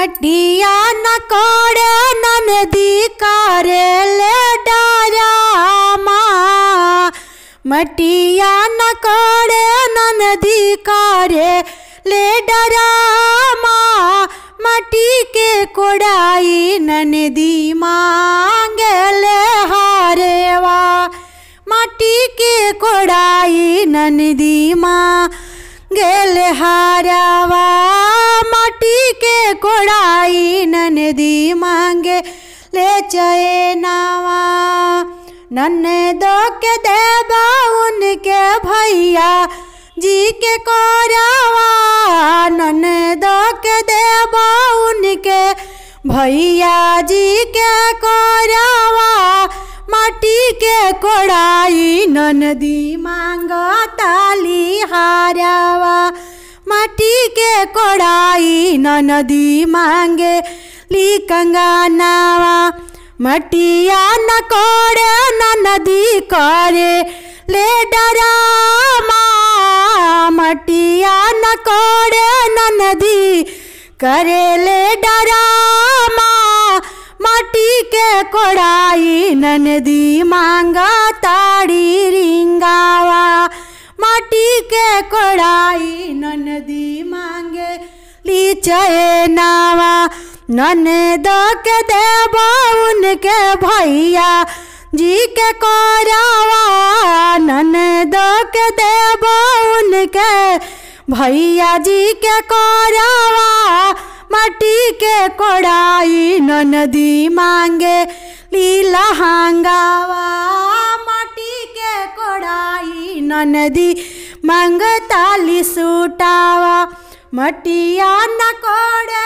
मटिया न कोड़े ननदी करे ले डरामा। मटिया न कोड़े ननदी करे ले डरामा। मटी के कोड़ाई ननदी मांगे ले हारेवा। मटी के कोड़ाई ननदी मांगे ले हारावा। मटी के कोड़ाई ननदी मांगे ले चैनावा। ननदो के देवा उनके भैया जी के कोरावा। ननदो के देवा उनके भैया जी के कोरावा। माटी के कोड़ाई ननदी मांगो ताली हारावा। माटी के कोड़ाई ननदी मांगे ली कंगनावा। मटिया न कोड़े ननदी करे ले डरामा। मटिया न कोड़े ननदी करे ले डरामा। माटी के कोड़ाई ननदी मांगा ताड़ी रिंगावा। माटी के कोड़ाई ननदी मांगे ली चैनावा। ननदो के देवा उनके भैया जी के कोरावा। ननदो के देवा उनके भैया जी के कोरावा। माटी के कोड़ाई ननदी मांगे लीला हांगावा। माटी के कोड़ाई ननदी मांग ताली सूटावा। मटिया न कोड़े